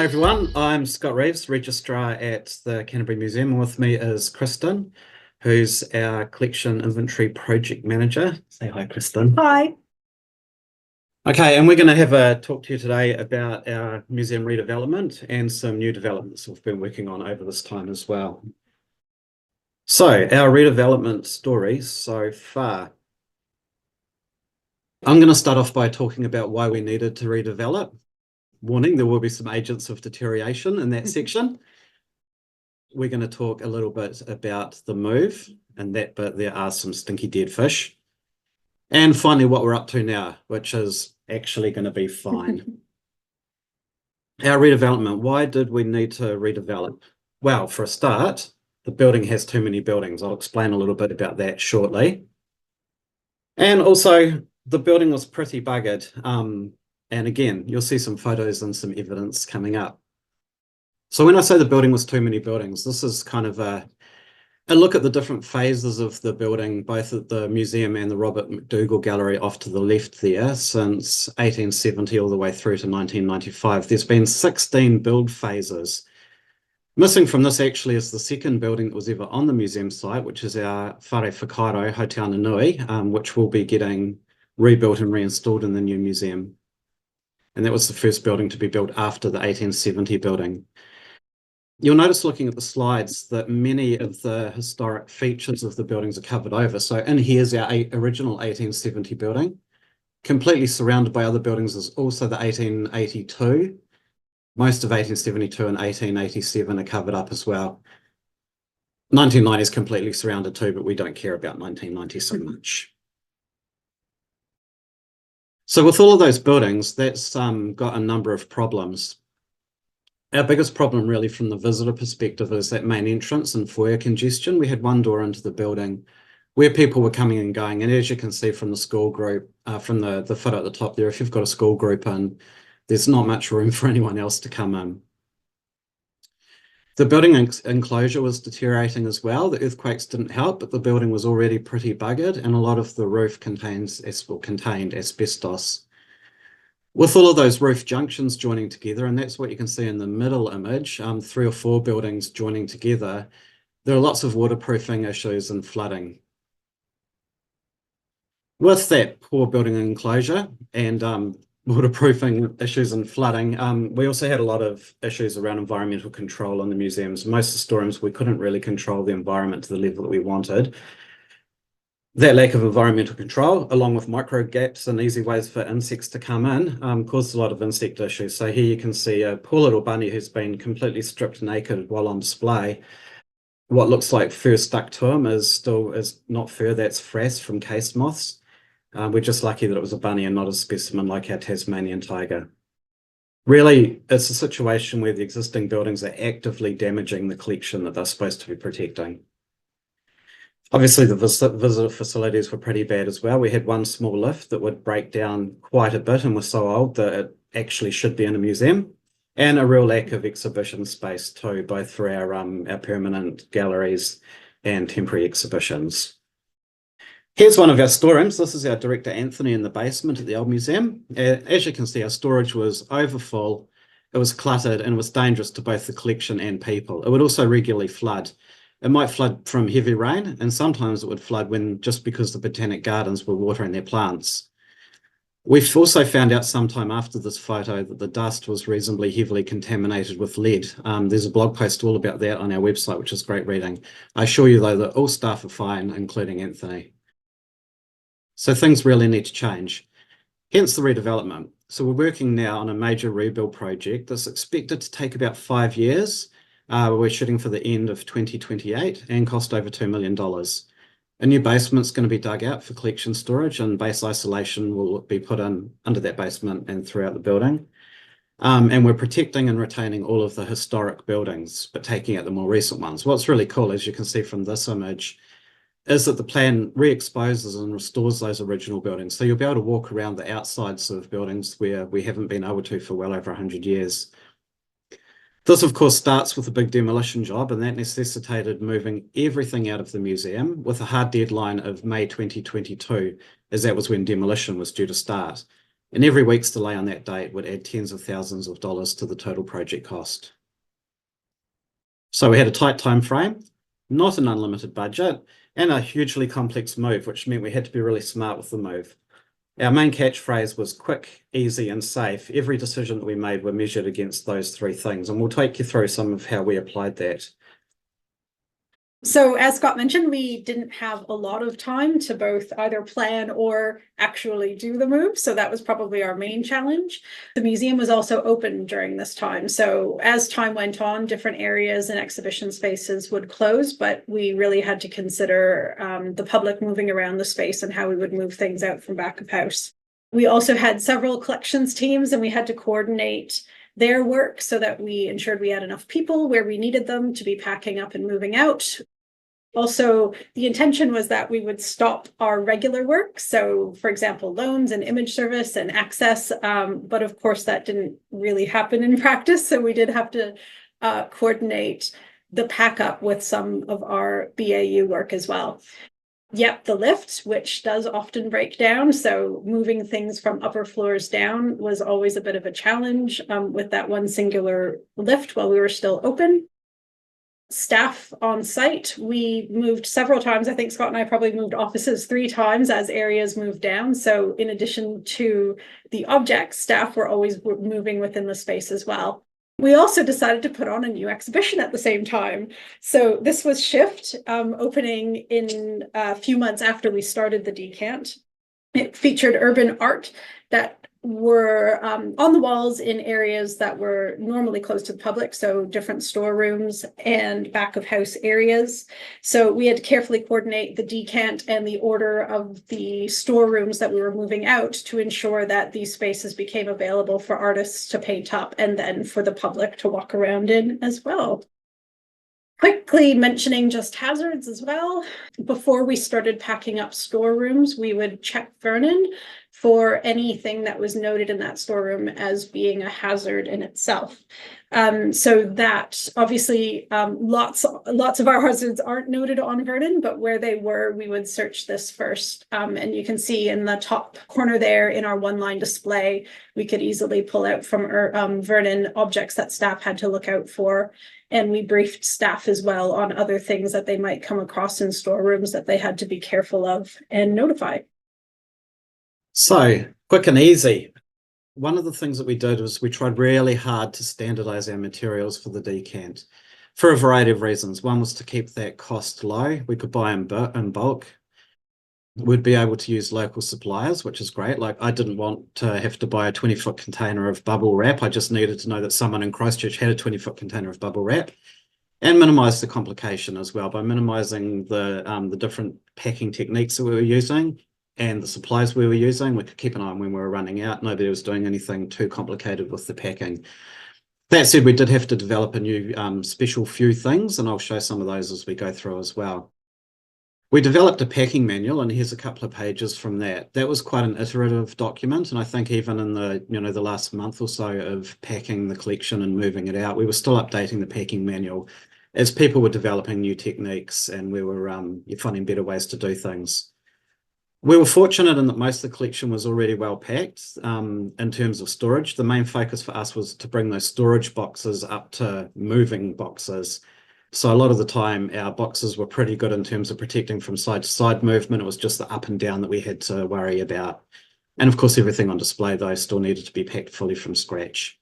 Hi everyone, I'm Scott Reeves, registrar at the Canterbury Museum. With me is Kristen, who's our collection inventory project manager. Say hi, Kristen. Hi. Okay, and we're going to have a talk to you today about our museum redevelopment and some new developments we've been working on over this time as well. So, our redevelopment stories so far. I'm going to start off by talking about why we needed to redevelop. Warning, there will be some agents of deterioration in that section. We're going to talk a little bit about the move, and that bit there are some stinky dead fish. And finally, what we're up to now, which is actually going to be fine. Our redevelopment, why did we need to redevelop? Well, for a start, the building has too many buildings. I'll explain a little bit about that shortly. And also, the building was pretty buggered. And again, you'll see some photos and some evidence coming up. So when I say the building was too many buildings, this is kind of a look at the different phases of the building, both at the museum and the Robert McDougall Gallery off to the left there, since 1870 all the way through to 1995. There's been 16 build phases. Missing from this actually is the second building that was ever on the museum site, which is our Whare Whakaaro Hotel Nanui, which will be getting rebuilt and reinstalled in the new museum. And that was the first building to be built after the 1870 building. You'll notice looking at the slides that many of the historic features of the buildings are covered over. So in here's our original 1870 building. Completely surrounded by other buildings is also the 1882. Most of 1872 and 1887 are covered up as well. 1990 is completely surrounded too, but we don't care about 1990 so much. So with all of those buildings, that's got a number of problems. Our biggest problem really from the visitor perspective is that main entrance and foyer congestion. We had one door into the building where people were coming and going. And as you can see from the school group, from the photo at the top there, if you've got a school group in, there's not much room for anyone else to come in. The building enclosure was deteriorating as well. The earthquakes didn't help, but the building was already pretty buggered and a lot of the roof contained asbestos. With all of those roof junctions joining together, and that's what you can see in the middle image, 3 or 4 buildings joining together, there are lots of waterproofing issues and flooding. With that poor building enclosure and waterproofing issues and flooding, we also had a lot of issues around environmental control in the museums. Most historians, we couldn't really control the environment to the level that we wanted. That lack of environmental control, along with micro gaps and easy ways for insects to come in, caused a lot of insect issues. So here you can see a poor little bunny who's been completely stripped naked while on display. What looks like fur stuck to him is not fur, that's frass from case moths. We're just lucky that it was a bunny and not a specimen like our Tasmanian tiger. Really, it's a situation where the existing buildings are actively damaging the collection that they're supposed to be protecting. Obviously, the visitor facilities were pretty bad as well. We had one small lift that would break down quite a bit and was so old that it actually should be in a museum, and a real lack of exhibition space too, both for our permanent galleries and temporary exhibitions. Here's one of our storerooms. This is our director Anthony in the basement at the old museum. As you can see, our storage was overfull, it was cluttered, and it was dangerous to both the collection and people. It would also regularly flood. It might flood from heavy rain, and sometimes it would flood just because the botanic gardens were watering their plants. We've also found out sometime after this photo that the dust was reasonably heavily contaminated with lead. There's a blog post all about that on our website, which is great reading. I assure you though that all staff are fine, including Anthony. So things really need to change. Hence the redevelopment. So we're working now on a major rebuild project that's expected to take about 5 years. We're shooting for the end of 2028 and cost over $2 million. A new basement's going to be dug out for collection storage, and base isolation will be put in under that basement and throughout the building. And we're protecting and retaining all of the historic buildings, but taking out the more recent ones. What's really cool, as you can see from this image, is that the plan re-exposes and restores those original buildings. So you'll be able to walk around the outsides of buildings where we haven't been able to for well over 100 years. This, of course, starts with a big demolition job, and that necessitated moving everything out of the museum with a hard deadline of May 2022, as that was when demolition was due to start. And every week's delay on that date would add tens of thousands of dollars to the total project cost. So we had a tight time frame, not an unlimited budget, and a hugely complex move, which meant we had to be really smart with the move. Our main catchphrase was quick, easy, and safe. Every decision that we made were measured against those three things, and we'll take you through some of how we applied that. So as Scott mentioned, we didn't have a lot of time to both either plan or actually do the move. So that was probably our main challenge. The museum was also open during this time. So as time went on, different areas and exhibition spaces would close, but we really had to consider the public moving around the space and how we would move things out from back of house. We also had several collections teams, and we had to coordinate their work so that we ensured we had enough people where we needed them to be packing up and moving out. Also, the intention was that we would stop our regular work. So, for example, loans and image service and access. But of course, that didn't really happen in practice. So we did have to coordinate the pack up with some of our BAU work as well. Yep, the lift, which does often break down. So moving things from upper floors down was always a bit of a challenge with that one singular lift while we were still open. Staff on site, we moved several times. I think Scott and I probably moved offices 3 times as areas moved down. So in addition to the objects, staff were always moving within the space as well. We also decided to put on a new exhibition at the same time. So this was Shift, opening in a few months after we started the decant. It featured urban art that were on the walls in areas that were normally closed to the public, so different storerooms and back of house areas. So we had to carefully coordinate the decant and the order of the storerooms that we were moving out to ensure that these spaces became available for artists to paint up and then for the public to walk around in as well. Quickly mentioning just hazards as well. Before we started packing up storerooms, we would check Vernon for anything that was noted in that storeroom as being a hazard in itself. So that obviously lots of our hazards aren't noted on Vernon, but where they were, we would search this first. And you can see in the top corner there in our one-line display, we could easily pull out from Vernon objects that staff had to look out for. And we briefed staff as well on other things that they might come across in storerooms that they had to be careful of and notify. So, quick and easy. One of the things that we did was we tried really hard to standardize our materials for the decant for a variety of reasons. One was to keep that cost low. We could buy in bulk. We'd be able to use local suppliers, which is great. Like, I didn't want to have to buy a 20-foot container of bubble wrap. I just needed to know that someone in Christchurch had a 20-foot container of bubble wrap, and minimize the complication as well by minimizing the different packing techniques that we were using and the supplies we were using. We could keep an eye on when we were running out. Nobody was doing anything too complicated with the packing. That said, we did have to develop a new special few things, and I'll show some of those as we go through as well. We developed a packing manual, and here's a couple of pages from that. That was quite an iterative document, and I think even in the last month or so of packing the collection and moving it out, we were still updating the packing manual as people were developing new techniques and we were finding better ways to do things. We were fortunate in that most of the collection was already well packed in terms of storage. The main focus for us was to bring those storage boxes up to moving boxes. So a lot of the time, our boxes were pretty good in terms of protecting from side to side movement. It was just the up and down that we had to worry about. And of course, everything on display, though, still needed to be packed fully from scratch.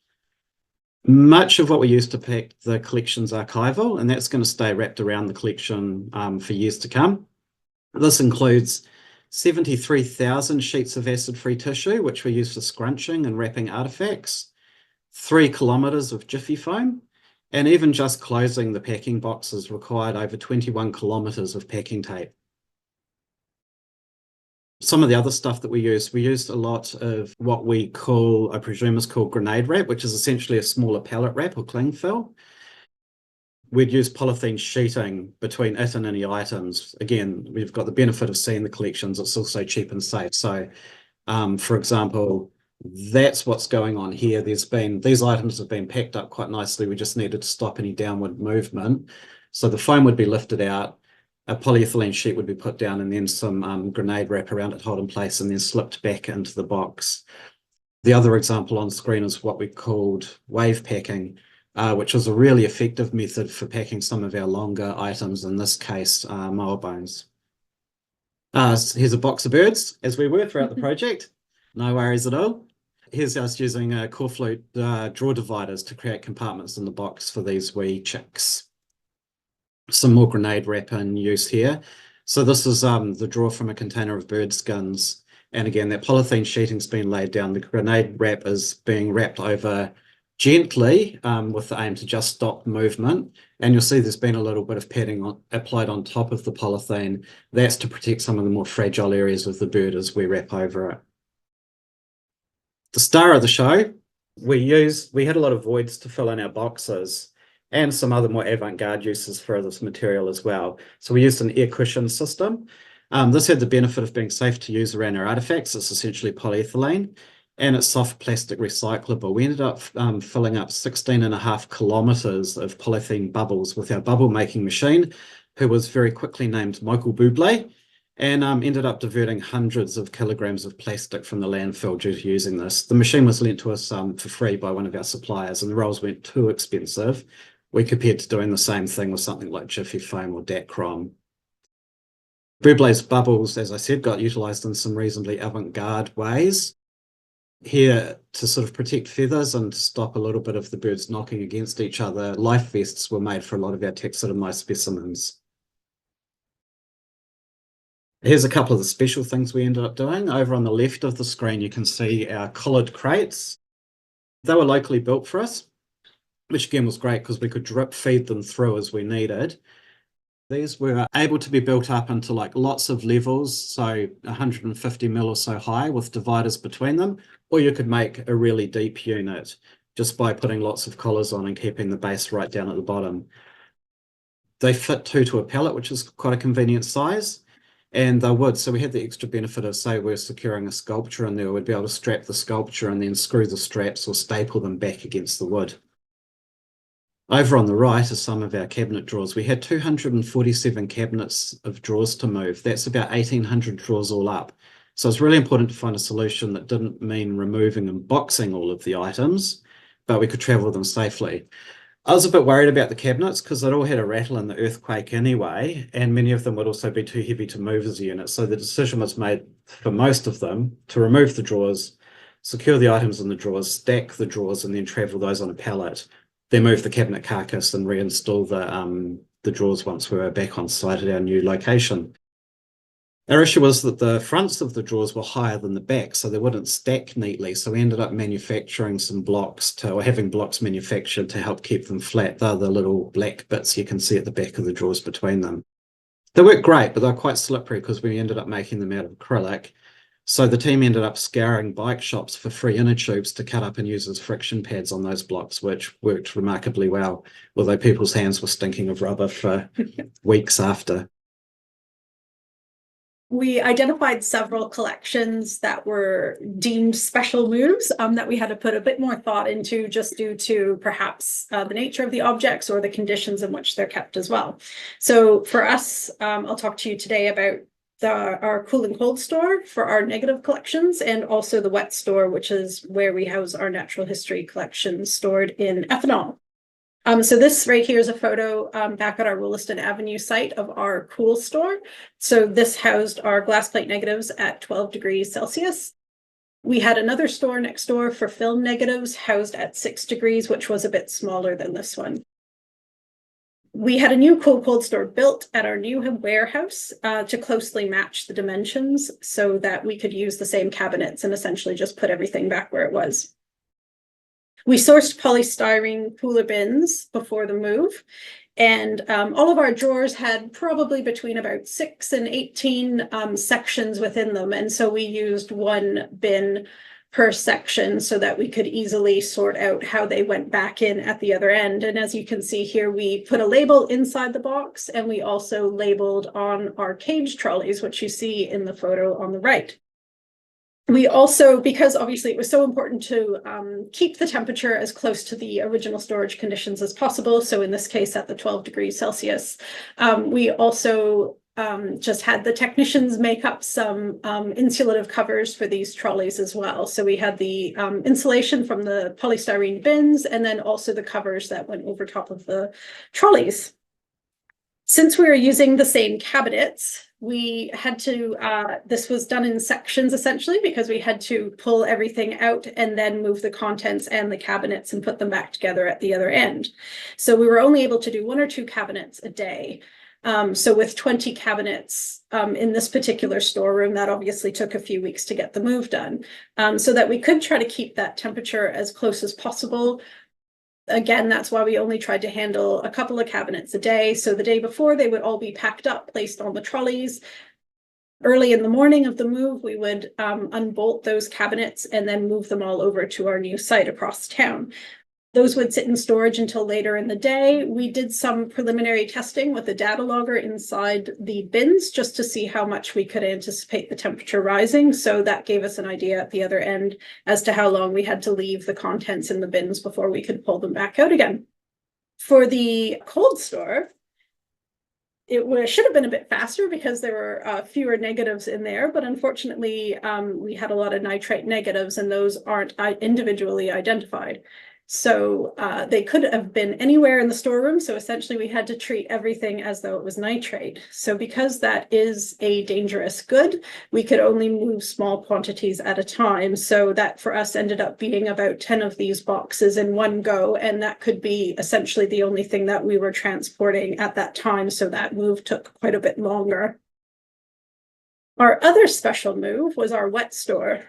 Much of what we used to pack the collection's archival, and that's going to stay wrapped around the collection for years to come. This includes 73,000 sheets of acid-free tissue, which we use for scrunching and wrapping artifacts, 3 kilometres of jiffy foam, and even just closing the packing boxes required over 21 kilometres of packing tape. Some of the other stuff that we used a lot of what we call, I presume is called grenade wrap, which is essentially a smaller pallet wrap or cling fill. We'd use polythene sheeting between it and any items. Again, we've got the benefit of seeing the collections. It's also cheap and safe. So, for example, that's what's going on here. These items have been packed up quite nicely. We just needed to stop any downward movement. So the foam would be lifted out, a polyethylene sheet would be put down, and then some grenade wrap around it, hold in place, and then slipped back into the box. The other example on screen is what we called wave packing, which is a really effective method for packing some of our longer items, in this case, mower bones. Here's a box of birds, as we were throughout the project. No worries at all. Here's us using core flute drawer dividers to create compartments in the box for these wee chicks. Some more grenade wrap in use here. So this is the drawer from a container of bird skins. And again, that polythene sheeting's been laid down. The grenade wrap is being wrapped over gently with the aim to just stop movement. And you'll see there's been a little bit of padding applied on top of the polythene. That's to protect some of the more fragile areas of the bird as we wrap over it. The star of the show, we had a lot of voids to fill in our boxes and some other more avant-garde uses for this material as well. So we used an air cushion system. This had the benefit of being safe to use around our artifacts. It's essentially polyethylene and it's soft plastic recyclable. We ended up filling up 16.5 kilometers of polythene bubbles with our bubble making machine, who was very quickly named Michael Bublé, and ended up diverting hundreds of kilograms of plastic from the landfill due to using this. The machine was lent to us for free by one of our suppliers, and the rolls weren't too expensive. We compared to doing the same thing with something like Jiffy Foam or Dacron. Bublé's bubbles, as I said, got utilised in some reasonably avant-garde ways. Here, to sort of protect feathers and to stop a little bit of the birds knocking against each other, life vests were made for a lot of our taxidermised specimens. Here's a couple of the special things we ended up doing. Over on the left of the screen, you can see our collared crates. They were locally built for us, which again was great because we could drip feed them through as we needed. These were able to be built up into like lots of levels, so 150 mil or so high with dividers between them, or you could make a really deep unit just by putting lots of collars on and keeping the base right down at the bottom. They fit 2 to a pallet, which is quite a convenient size, and they would. So we had the extra benefit of, say, we're securing a sculpture in there, we'd be able to strap the sculpture and then screw the straps or staple them back against the wood. Over on the right are some of our cabinet drawers. We had 247 cabinets of drawers to move. That's about 1,800 drawers all up. So it's really important to find a solution that didn't mean removing and boxing all of the items, but we could travel them safely. I was a bit worried about the cabinets because they'd all had a rattle in the earthquake anyway, and many of them would also be too heavy to move as a unit. So the decision was made for most of them to remove the drawers, secure the items in the drawers, stack the drawers, and then travel those on a pallet. Then move the cabinet carcass and reinstall the drawers once we were back on site at our new location. Our issue was that the fronts of the drawers were higher than the back, so they wouldn't stack neatly. So we ended up manufacturing some blocks or having blocks manufactured to help keep them flat. They're the little black bits you can see at the back of the drawers between them. They work great, but they're quite slippery because we ended up making them out of acrylic. So the team ended up scouring bike shops for free inner tubes to cut up and use as friction pads on those blocks, which worked remarkably well, although people's hands were stinking of rubber for weeks after. We identified several collections that were deemed special moves that we had to put a bit more thought into just due to perhaps the nature of the objects or the conditions in which they're kept as well. So for us, I'll talk to you today about our cool and cold store for our negative collections, and also the wet store, which is where we house our natural history collections stored in ethanol. So this right here is a photo back at our Williston Avenue site of our cool store. So this housed our glass plate negatives at 12 degrees Celsius. We had another store next door for film negatives housed at 6 degrees, which was a bit smaller than this one. We had a new cold store built at our new warehouse to closely match the dimensions so that we could use the same cabinets and essentially just put everything back where it was. We sourced polystyrene cooler bins before the move, and all of our drawers had probably between about 6 and 18 sections within them. And so we used one bin per section so that we could easily sort out how they went back in at the other end. And as you can see here, we put a label inside the box, and we also labeled on our cage trolleys, which you see in the photo on the right. We also, because obviously it was so important to keep the temperature as close to the original storage conditions as possible, so in this case at the 12 degrees Celsius, we also just had the technicians make up some insulative covers for these trolleys as well. So we had the insulation from the polystyrene bins, and then also the covers that went over top of the trolleys. Since we were using the same cabinets, we had to, this was done in sections essentially, because we had to pull everything out and then move the contents and the cabinets and put them back together at the other end. So we were only able to do 1 or 2 cabinets a day. So with 20 cabinets in this particular storeroom, that obviously took a few weeks to get the move done, so that we could try to keep that temperature as close as possible. Again, that's why we only tried to handle a couple of cabinets a day. So the day before, they would all be packed up, placed on the trolleys. Early in the morning of the move, we would unbolt those cabinets and then move them all over to our new site across town. Those would sit in storage until later in the day. We did some preliminary testing with a data logger inside the bins just to see how much we could anticipate the temperature rising. So that gave us an idea at the other end as to how long we had to leave the contents in the bins before we could pull them back out again. For the cold store, it should have been a bit faster because there were fewer negatives in there, but unfortunately, we had a lot of nitrate negatives and those aren't individually identified. So they could have been anywhere in the storeroom. So essentially we had to treat everything as though it was nitrate. So because that is a dangerous good, we could only move small quantities at a time. So that for us ended up being about 10 of these boxes in one go. And that could be essentially the only thing that we were transporting at that time. So that move took quite a bit longer. Our other special move was our wet store.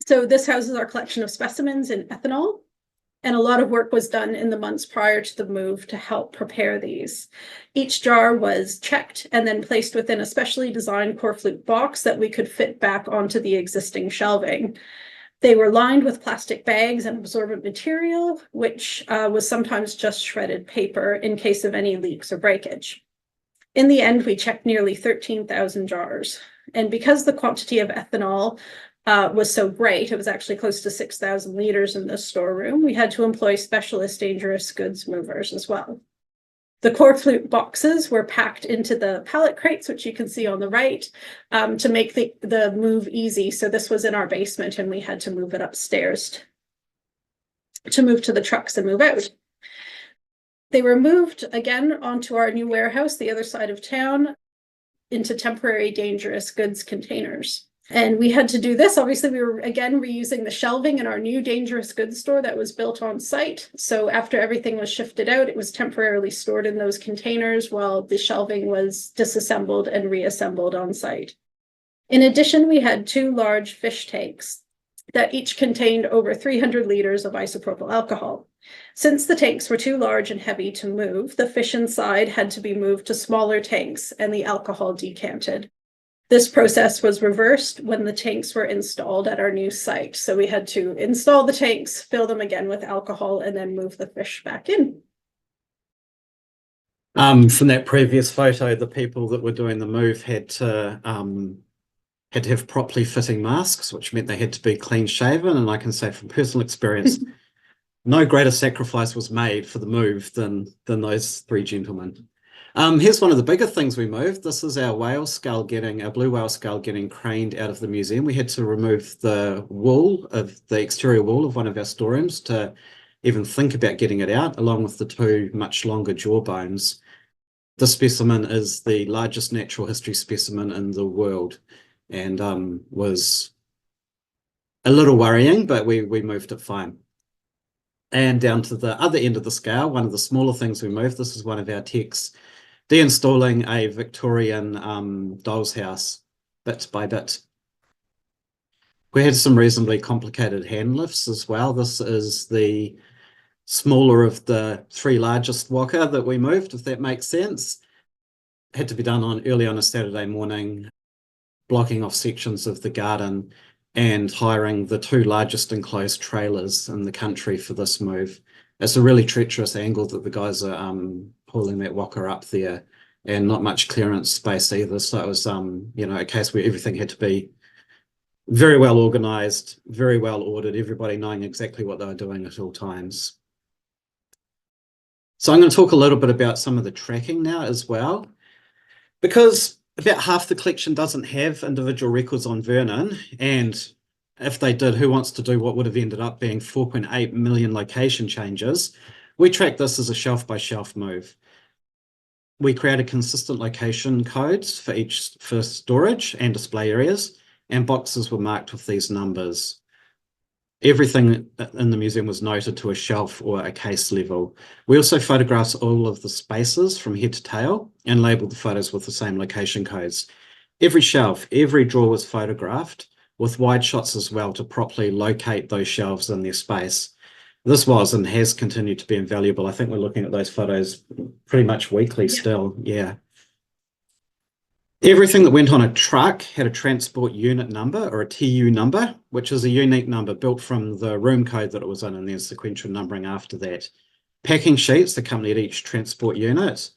So this houses our collection of specimens in ethanol. And a lot of work was done in the months prior to the move to help prepare these. Each jar was checked and then placed within a specially designed corflute box that we could fit back onto the existing shelving. They were lined with plastic bags and absorbent material, which was sometimes just shredded paper in case of any leaks or breakage. In the end, we checked nearly 13,000 jars. And because the quantity of ethanol was so great, it was actually close to 6,000 liters in this storeroom, we had to employ specialist dangerous goods movers as well. The corflute boxes were packed into the pallet crates, which you can see on the right, to make the move easy. So this was in our basement and we had to move it upstairs to move to the trucks and move out. They were moved again onto our new warehouse, the other side of town, into temporary dangerous goods containers. And we had to do this. Obviously, we were again reusing the shelving in our new dangerous goods store that was built on site. So after everything was shifted out, it was temporarily stored in those containers while the shelving was disassembled and reassembled on site. In addition, we had 2 large fish tanks that each contained over 300 liters of isopropyl alcohol. Since the tanks were too large and heavy to move, the fish inside had to be moved to smaller tanks and the alcohol decanted. This process was reversed when the tanks were installed at our new site. So we had to install the tanks, fill them again with alcohol, and then move the fish back in. From that previous photo, the people that were doing the move had to have properly fitting masks, which meant they had to be clean shaven. And I can say from personal experience, no greater sacrifice was made for the move than those 3 gentlemen. Here's one of the bigger things we moved. This is our blue whale skull getting craned out of the museum. We had to remove the exterior wall of one of our storerooms to even think about getting it out, along with the 2 much longer jaw bones. This specimen is the largest natural history specimen in the world and was a little worrying, but we moved it fine. And down to the other end of the scale, one of the smaller things we moved, this is one of our techs deinstalling a Victorian doll's house bit by bit. We had some reasonably complicated hand lifts as well. This is the smaller of the 3 largest waka that we moved, if that makes sense. It had to be done early on a Saturday morning, blocking off sections of the garden and hiring the 2 largest enclosed trailers in the country for this move. It's a really treacherous angle that the guys are pulling that waka up there, and not much clearance space either. So it was, a case where everything had to be very well organized, very well ordered, everybody knowing exactly what they were doing at all times. So I'm going to talk a little bit about some of the tracking now as well, because About half the collection doesn't have individual records on Vernon, and if they did, who wants to do what would have ended up being 4.8 million location changes? We track this as a shelf by shelf move. We created consistent location codes for storage and display areas, and boxes were marked with these numbers. Everything in the museum was noted to a shelf or a case level. We also photographed all of the spaces from head to tail and labeled the photos with the same location codes. Every shelf, every drawer was photographed with wide shots as well to properly locate those shelves in their space. This was and has continued to be invaluable. I think we're looking at those photos pretty much weekly still. Yeah. Everything that went on a truck had a transport unit number or a TU number, which is a unique number built from the room code that it was in, and then sequential numbering after that. Packing sheets accompanied each transport unit.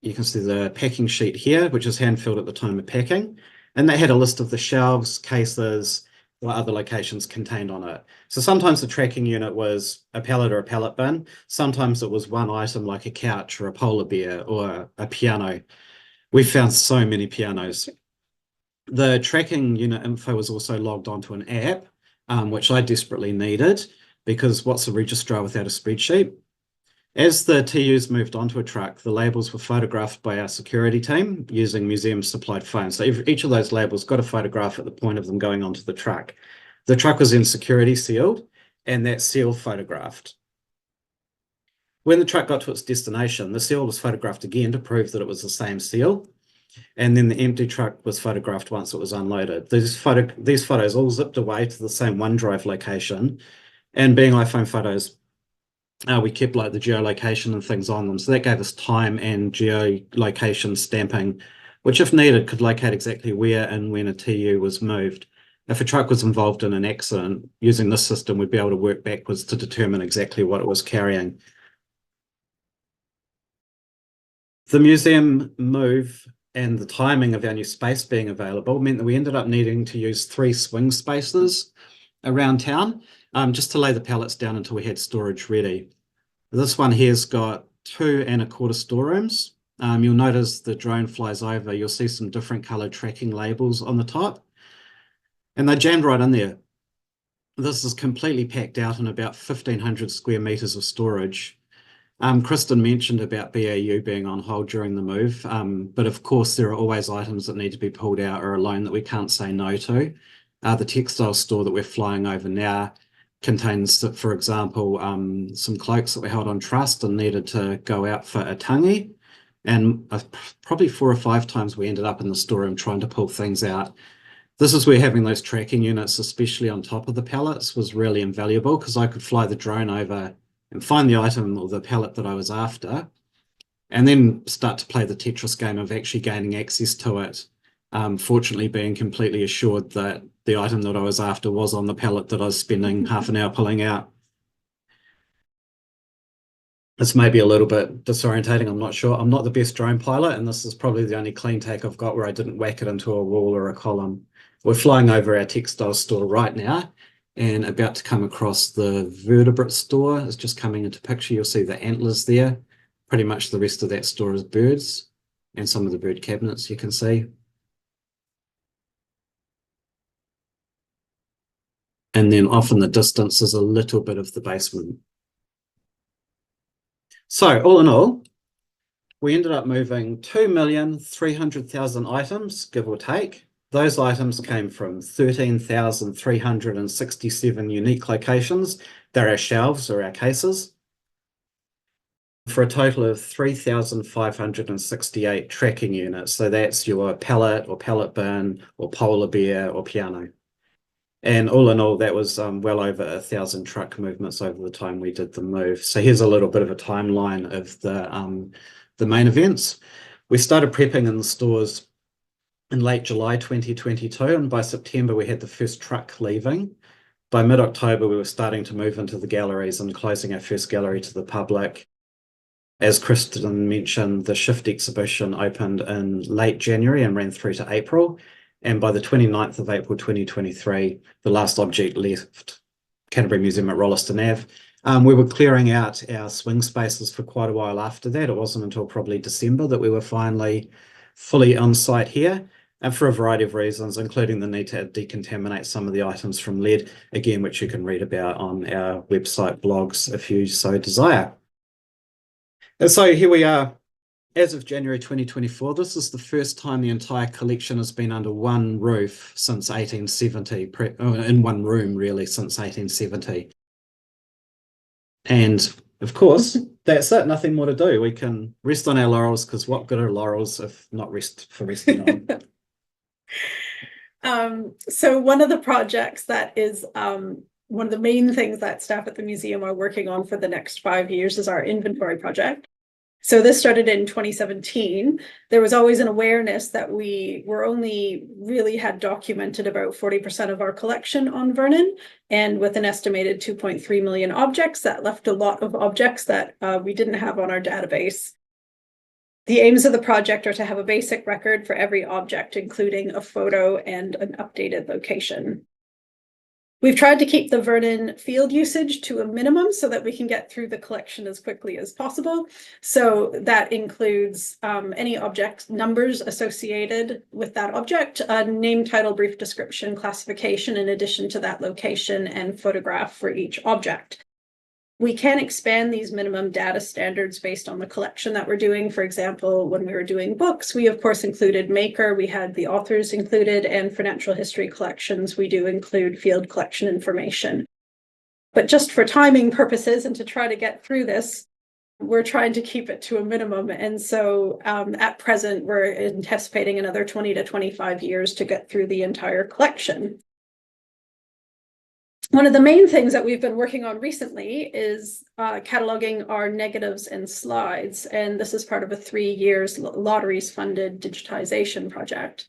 You can see the packing sheet here, which is hand-filled at the time of packing, and that had a list of the shelves, cases, or other locations contained on it. So sometimes the tracking unit was a pallet or a pallet bin. Sometimes it was one item like a couch or a polar bear or a piano. We found so many pianos. The tracking unit info was also logged onto an app, which I desperately needed, because what's a registrar without a spreadsheet? As the TUs moved onto a truck, the labels were photographed by our security team using museum-supplied phones. So each of those labels got a photograph at the point of them going onto the truck. The truck was then security sealed, and that seal photographed. When the truck got to its destination, the seal was photographed again to prove that it was the same seal. And then the empty truck was photographed once it was unloaded. These photos all zipped away to the same OneDrive location. And being iPhone photos, we kept like the geolocation and things on them. So that gave us time and geolocation stamping, which if needed could locate exactly where and when a TU was moved. If a truck was involved in an accident, using this system, we'd be able to work backwards to determine exactly what it was carrying. The museum move and the timing of our new space being available meant that we ended up needing to use 3 swing spaces around town, just to lay the pallets down until we had storage ready. This one here's got 2 1/4 storerooms. You'll notice the drone flies over, you'll see some different coloured tracking labels on the top, and they jammed right in there. This is completely packed out in about 1,500 square metres of storage. Kristen mentioned about BAU being on hold during the move, but of course there are always items that need to be pulled out or a loan that we can't say no to. The textile store that we're flying over now contains, for example, some cloaks that we held on trust and needed to go out for a tangi. And probably 4 or 5 times we ended up in the storeroom trying to pull things out. This is where having those tracking units, especially on top of the pallets, was really invaluable, because I could fly the drone over and find the item or the pallet that I was after, and then start to play the Tetris game of actually gaining access to it. Fortunately, being completely assured that the item that I was after was on the pallet that I was spending half an hour pulling out. This may be a little bit disorientating, I'm not sure. I'm not the best drone pilot, and this is probably the only clean take I've got where I didn't whack it into a wall or a column. We're flying over our textile store right now and about to come across the vertebrate store. It's just coming into picture. You'll see the antlers there. Pretty much the rest of that store is birds, and some of the bird cabinets you can see. And then off in the distance is a little bit of the basement. So all in all, we ended up moving 2,300,000 items, give or take. Those items came from 13,367 unique locations. They're our shelves or our cases, for a total of 3,568 tracking units. So that's your pallet or pallet bin or polar bear or piano. And all in all, that was well over 1,000 truck movements over the time we did the move. So here's a little bit of a timeline of the main events. We started prepping in the stores in late July 2022, and by September we had the first truck leaving. By mid-October we were starting to move into the galleries and closing our first gallery to the public. As Kristen mentioned, the Shift exhibition opened in late January and ran through to April. And by the 29th of April 2023, the last object left Canterbury Museum at Rolleston Ave. We were clearing out our swing spaces for quite a while after that. It wasn't until probably December that we were finally fully on site here, and for a variety of reasons, including the need to decontaminate some of the items from lead, again, which you can read about on our website blogs if you so desire. And so here we are. As of January 2024, this is the first time the entire collection has been under one roof since 1870, in one room really since 1870. And of course, that's it, nothing more to do. We can rest on our laurels, because what good are laurels if not rest for resting on? So one of the projects that is one of the main things that staff at the museum are working on for the next 5 years is our inventory project. So this started in 2017. There was always an awareness that we were only really had documented about 40% of our collection on Vernon, and with an estimated 2.3 million objects, that left a lot of objects that we didn't have on our database. The aims of the project are to have a basic record for every object, including a photo and an updated location. We've tried to keep the Vernon field usage to a minimum so that we can get through the collection as quickly as possible. So that includes any object numbers associated with that object, a name, title, brief description, classification, in addition to that location and photograph for each object. We can expand these minimum data standards based on the collection that we're doing. For example, when we were doing books, we of course included maker, we had the authors included, and for natural history collections, we do include field collection information. But just for timing purposes and to try to get through this, we're trying to keep it to a minimum. And so at present, we're anticipating another 20 to 25 years to get through the entire collection. One of the main things that we've been working on recently is cataloging our negatives and slides, and this is part of a 3 years lotteries funded digitization project.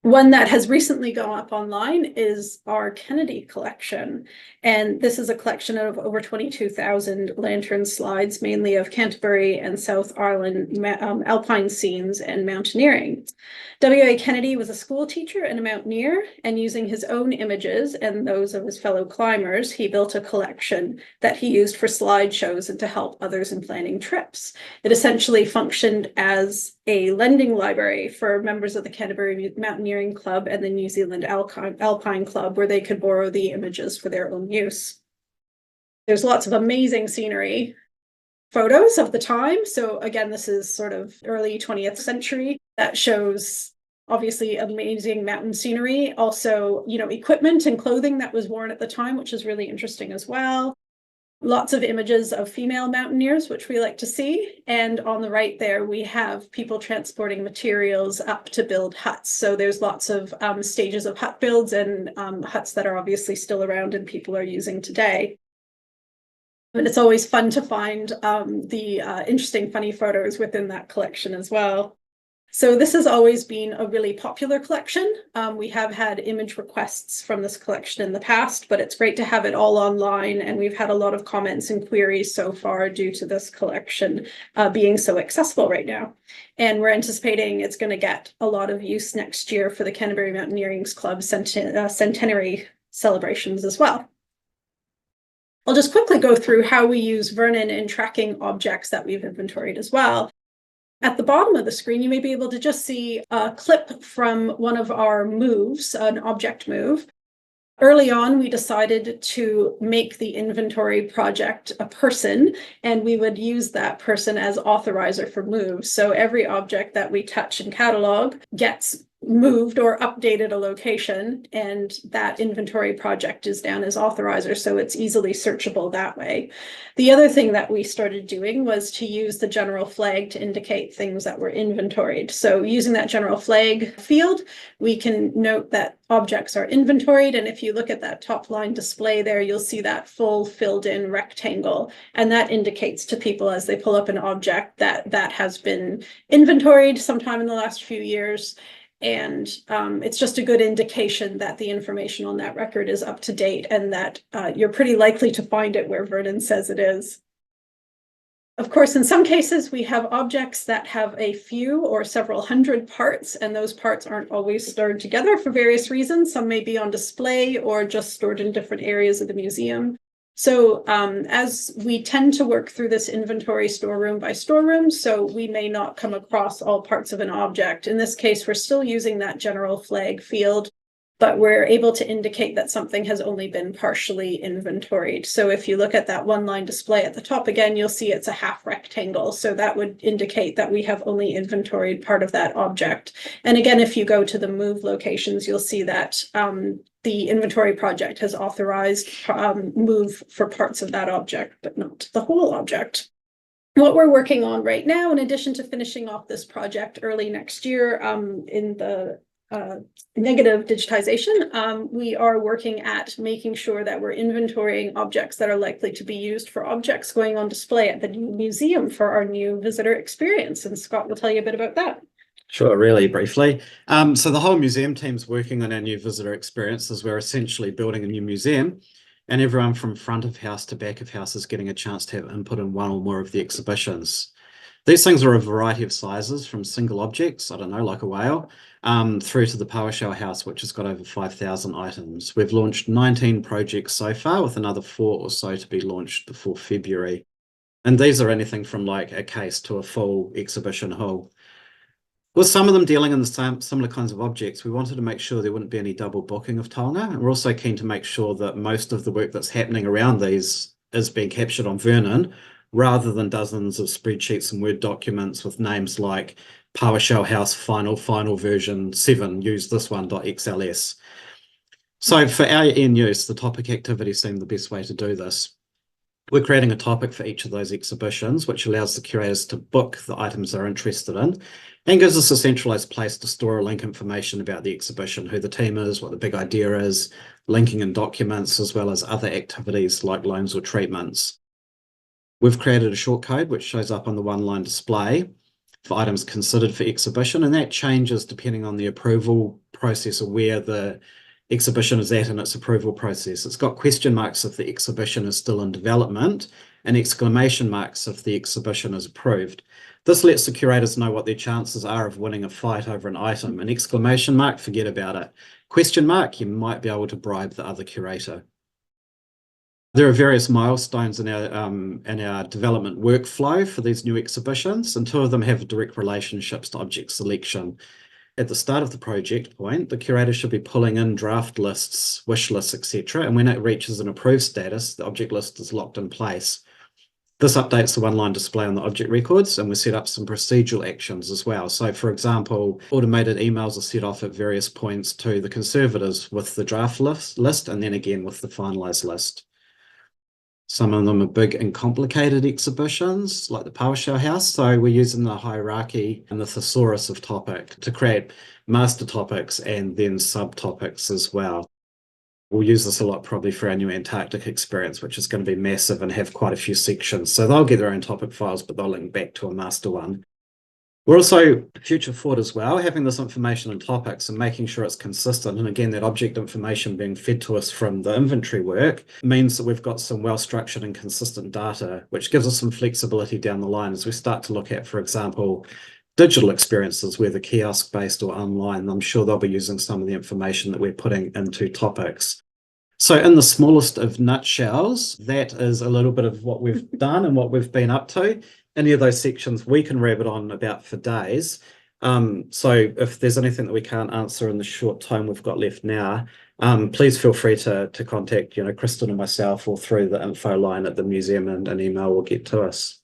One that has recently gone up online is our Kennedy collection, and this is a collection of over 22,000 lantern slides, mainly of Canterbury and South Ireland alpine scenes and mountaineering. W.A. Kennedy was a school teacher and a mountaineer, and using his own images and those of his fellow climbers, he built a collection that he used for slideshows and to help others in planning trips. It essentially functioned as a lending library for members of the Canterbury Mountaineering Club and the New Zealand Alpine Club, where they could borrow the images for their own use. There's lots of amazing scenery photos of the time. So again, this is sort of early 20th century. That shows obviously amazing mountain scenery, also, equipment and clothing that was worn at the time, which is really interesting as well. Lots of images of female mountaineers, which we like to see. And on the right there, we have people transporting materials up to build huts. So there's lots of stages of hut builds and huts that are obviously still around and people are using today. And it's always fun to find the interesting, funny photos within that collection as well. So this has always been a really popular collection. We have had image requests from this collection in the past, but it's great to have it all online. And we've had a lot of comments and queries so far due to this collection being so accessible right now. And we're anticipating it's going to get a lot of use next year for the Canterbury Mountaineering Club centenary celebrations as well. I'll just quickly go through how we use Vernon in tracking objects that we've inventoried as well. At the bottom of the screen, you may be able to just see a clip from one of our moves, an object move. Early on, we decided to make the inventory project a person, and we would use that person as authorizer for moves. So every object that we touch and catalog gets moved or updated a location, and that inventory project is down as authorizer, so it's easily searchable that way. The other thing that we started doing was to use the general flag to indicate things that were inventoried. So using that general flag field, we can note that objects are inventoried, and if you look at that top line display there, you'll see that full filled in rectangle, and that indicates to people as they pull up an object that that has been inventoried sometime in the last few years. And it's just a good indication that the information on that record is up to date and that you're pretty likely to find it where Vernon says it is. Of course, in some cases, we have objects that have a few or several hundred parts, and those parts aren't always stored together for various reasons. Some may be on display or just stored in different areas of the museum. So as we tend to work through this inventory storeroom by storeroom, so we may not come across all parts of an object. In this case, we're still using that general flag field, but we're able to indicate that something has only been partially inventoried. So if you look at that one line display at the top again, you'll see it's a half rectangle. So that would indicate that we have only inventoried part of that object. And again, if you go to the move locations, you'll see that the inventory project has authorized move for parts of that object, but not the whole object. What we're working on right now, in addition to finishing off this project early next year in the negative digitization, we are working at making sure that we're inventorying objects that are likely to be used for objects going on display at the new museum for our new visitor experience. And Scott will tell you a bit about that. Sure, really briefly. So the whole museum team's working on our new visitor experiences. We're essentially building a new museum, and everyone from front of house to back of house is getting a chance to have input in one or more of the exhibitions. These things are a variety of sizes, from single objects, I don't know, like a whale, through to the PowerShell house, which has got over 5,000 items. We've launched 19 projects so far, with another 4 or so to be launched before February. And these are anything from like a case to a full exhibition hall. With some of them dealing in the similar kinds of objects, we wanted to make sure there wouldn't be any double booking of taonga. And we're also keen to make sure that most of the work that's happening around these is being captured on Vernon, rather than dozens of spreadsheets and Word documents with names like PowerShell House final version 7, use this one.xls. So for our end use, the topic activity seemed the best way to do this. We're creating a topic for each of those exhibitions, which allows the curators to book the items they're interested in and gives us a centralized place to store or link information about the exhibition, who the team is, what the big idea is, linking in documents, as well as other activities like loans or treatments. We've created a shortcode which shows up on the one-line display for items considered for exhibition, and that changes depending on the approval process or where the exhibition is at in its approval process. It's got question marks if the exhibition is still in development and exclamation marks if the exhibition is approved. This lets the curators know what their chances are of winning a fight over an item. An exclamation mark, forget about it. Question mark, you might be able to bribe the other curator. There are various milestones in our development workflow for these new exhibitions, and 2 of them have direct relationships to object selection. At the start of the project point, the curator should be pulling in draft lists, wish lists, etc. And when it reaches an approved status, the object list is locked in place. This updates the one-line display on the object records, and we set up some procedural actions as well. So, for example, automated emails are set off at various points to the conservators with the draft list and then again with the finalised list. Some of them are big and complicated exhibitions, like the PowerShell House. So we're using the hierarchy and the thesaurus of topic to create master topics and then subtopics as well. We'll use this a lot probably for our new Antarctic experience, which is going to be massive and have quite a few sections. So they'll get their own topic files, but they'll link back to a master one. We're also future forward as well, having this information in topics and making sure it's consistent. And again, that object information being fed to us from the inventory work means that we've got some well-structured and consistent data, which gives us some flexibility down the line as we start to look at, for example, digital experiences, whether kiosk-based or online. I'm sure they'll be using some of the information that we're putting into topics. So in the smallest of nutshells, that is a little bit of what we've done and what we've been up to. Any of those sections we can rabbit on about for days. So if there's anything that we can't answer in the short time we've got left now, please feel free to contact Kristen and myself or through the info line at the museum, and an email will get to us.